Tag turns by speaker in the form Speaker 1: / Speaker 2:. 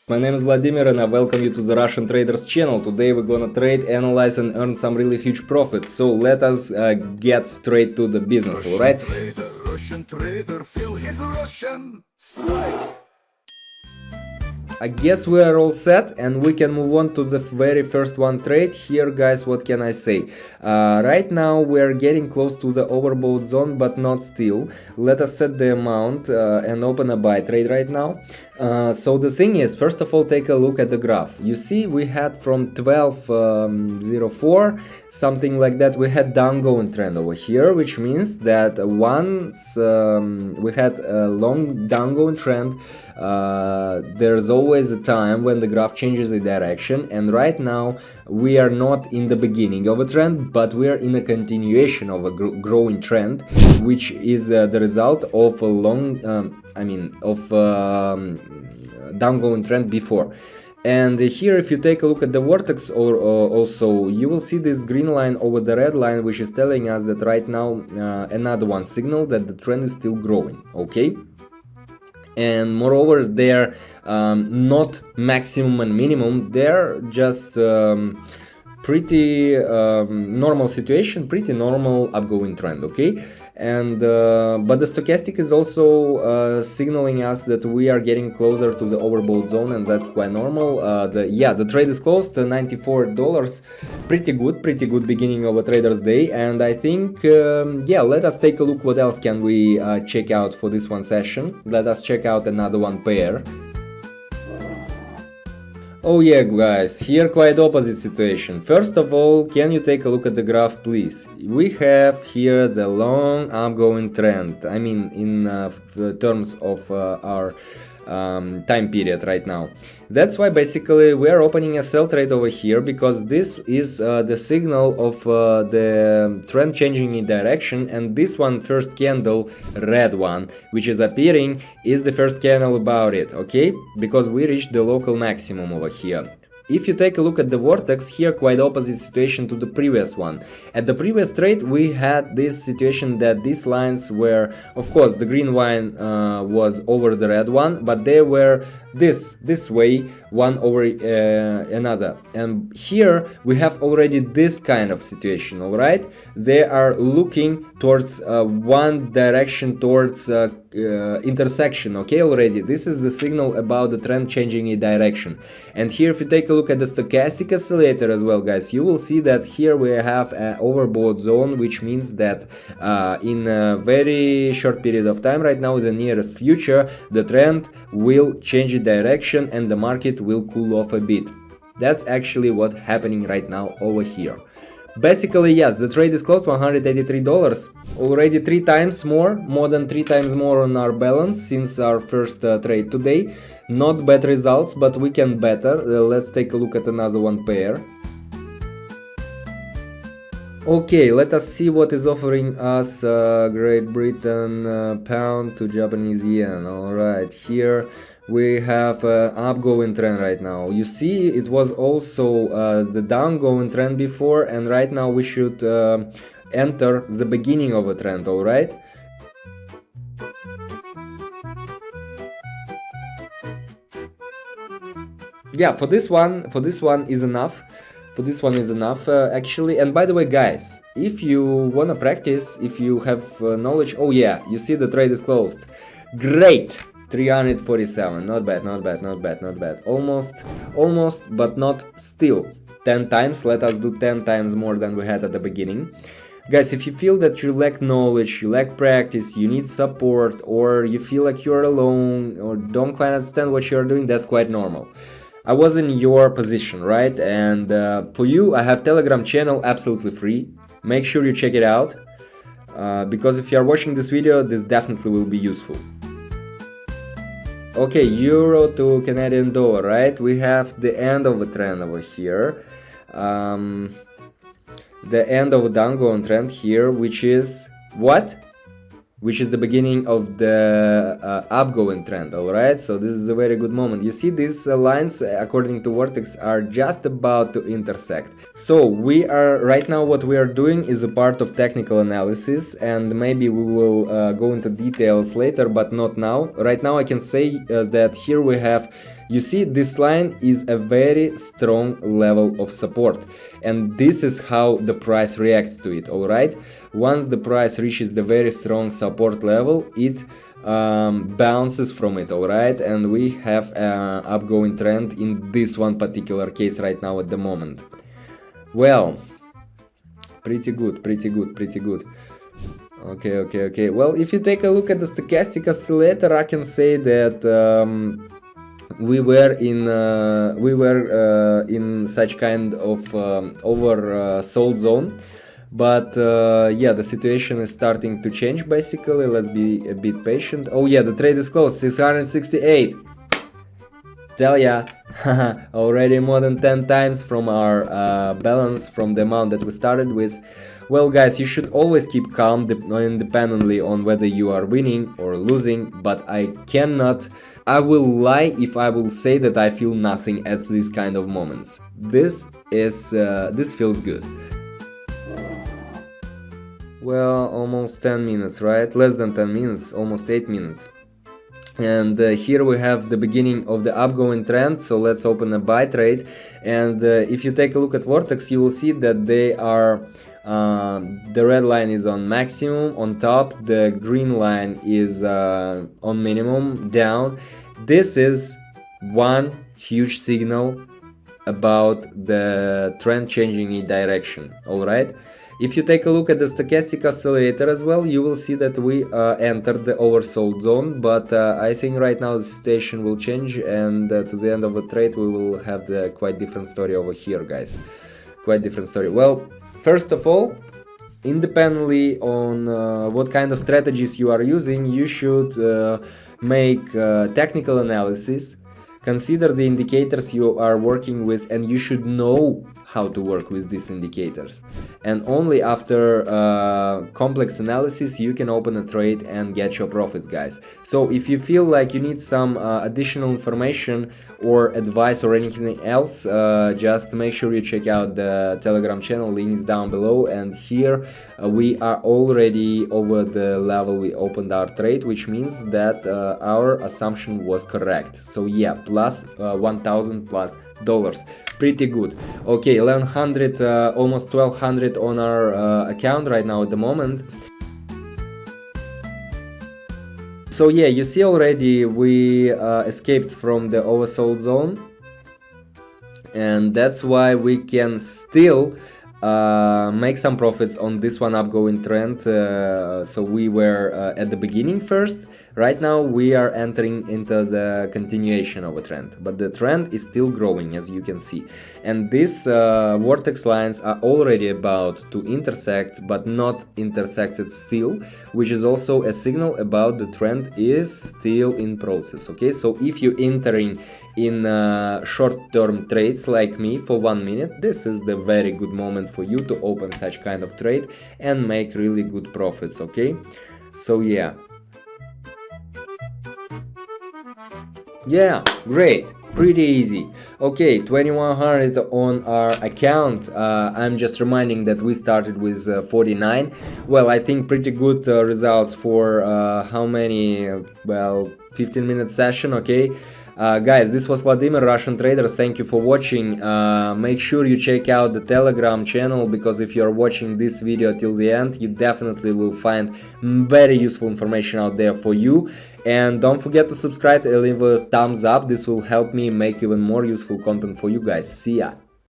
Speaker 1: My name is Vladimir and I welcome you to the Russian Traders channel. Today we're gonna trade, analyze and earn some really huge profits. So let us get straight to the business, alright?
Speaker 2: Russian trader, feel his Russian style.
Speaker 1: I guess we are all set and we can move on to the very first one trade. Here guys, what can I say? Right now we are getting close to the overbought zone, but not still. Let us set the amount and open a buy trade right now. So the thing is, first of all, take a look at the graph. You see we had from 12.04 something like that, we had downgoing trend over here, which means that once we had a long downgoing trend, there's always a time when the graph changes the direction, and right now we are not in the beginning of a trend, but we are in a continuation of a growing trend, which is the result of a long downgoing trend before. And here, if you take a look at the Vortex also, you will see this green line over the red line, which is telling us that right now another one signal that the trend is still growing, okay? And moreover, they're not maximum and minimum, they're just pretty normal situation, pretty normal upgoing trend, okay? And but the stochastic is also signaling us that we are getting closer to the overbought zone, and that's quite normal. The trade is closed, $94, pretty good beginning of a trader's day. And I think let us take a look what else can we check out for this one session. Let us check out another one pair. Oh yeah guys, here quite opposite situation. First of all, can you take a look at the graph please? We have here the long upgoing trend, I mean in terms of our time period right now. That's why basically we are opening a sell trade over here, because this is the signal of the trend changing in direction, and this one first candle, red one, which is appearing, is the first candle about it, okay? Because we reached the local maximum over here. If you take a look at the Vortex, here quite opposite situation to the previous one. At the previous trade we had this situation that these lines were, of course the green line was over the red one, but they were this way, one over another. And here we have already this kind of situation, alright? They are looking towards one direction, towards intersection, okay? Already this is the signal about the trend changing in direction. And here if you take a look at the stochastic oscillator as well guys, you will see that here we have an overbought zone, which means that in a very short period of time right now, the nearest future, the trend will change its direction and the market will cool off a bit. That's actually what's happening right now over here. Basically, yes, the trade is closed, $183, already more than 3 times more on our balance since our first trade today. Not bad results, but we can better. Let's take a look at another one pair. Okay, let us see what is offering us Great Britain pound to Japanese yen. Alright, here we have an upgoing trend right now. You see, it was also the downgoing trend before, and right now we should enter the beginning of a trend, alright? Yeah, for this one is enough. Actually. And by the way guys, if you wanna practice, if you have knowledge, oh yeah, you see the trade is closed. Great! 347, not bad. Almost, but not still. 10 times, let us do 10 times more than we had at the beginning. Guys, if you feel that you lack knowledge, you lack practice, you need support, or you feel like you're alone, or don't quite understand what you're doing, that's quite normal. I was in your position, right? And for you, I have Telegram channel absolutely free. Make sure you check it out, because if you are watching this video, this definitely will be useful. Okay, euro to Canadian dollar, right? We have the end of a trend over here. The end of a downgoing trend here, which is what? which is the beginning of the upgoing trend. All right, so this is a very good moment. You see, these lines according to Vortex are just about to intersect. So we are right now, what we are doing is a part of technical analysis, and maybe we will go into details later, but not now. Right now I can say that here we have, you see, this line is a very strong level of support, and this is how the price reacts to it. All right, once the price reaches the very strong support level, it bounces from it. All right, and we have an upgoing trend in this one particular case right now at the moment. Well, pretty good. Okay. Well, if you take a look at the stochastic oscillator, I can say that we were in such kind of oversold zone, but yeah, the situation is starting to change basically. Let's be a bit patient. Oh yeah, the trade is closed, 668. Tell ya, already more than 10 times from our balance, from the amount that we started with. Well guys, you should always keep calm independently on whether you are winning or losing, but I will lie if I will say that I feel nothing at these kind of moments. This feels good. Well, almost 10 minutes, right? Less than 10 minutes, almost 8 minutes. And here we have the beginning of the upgoing trend, so let's open a buy trade. And if you take a look at Vortex, you will see that they are the red line is on maximum on top, the green line is on minimum down. This is one huge signal about the trend changing in direction. All right, if you take a look at the stochastic oscillator as well, you will see that we entered the oversold zone, but I think right now the situation will change, and to the end of the trade we will have the quite different story over here, guys. Quite different story. Well, first of all, independently on what kind of strategies you are using, you should make technical analysis, consider the indicators you are working with, and you should know how to work with these indicators. And only after complex analysis you can open a trade and get your profits, guys. So if you feel like you need some additional information or advice or anything else, just make sure you check out the Telegram channel, link is down below. And here we are already over the level we opened our trade, which means that our assumption was correct. So yeah, plus $1,000 plus dollars, pretty good. Okay, 1100, almost 1200 on our account right now at the moment. So yeah, you see already we escaped from the oversold zone, and that's why we can still make some profits on this one upgoing trend. So we were at the beginning first. Right now we are entering into the continuation of a trend, but the trend is still growing, as you can see. And these vortex lines are already about to intersect, but not intersected still, which is also a signal about the trend is still in process. Okay, so if you entering in short-term trades like me for 1 minute, this is the very good moment for you to open such kind of trade and make really good profits. Okay, so yeah, great, pretty easy. Okay, 2100 on our account. I'm just reminding that we started with 49. Well, I think pretty good results for how many, well, 15-minute session. Okay, guys, this was Vladimir, Russian Traders. Thank you for watching. Make sure you check out the Telegram channel, because if you're watching this video till the end, you definitely will find very useful information out there for you. And don't forget to subscribe and leave a thumbs up. This will help me make even more useful content for you guys. See ya!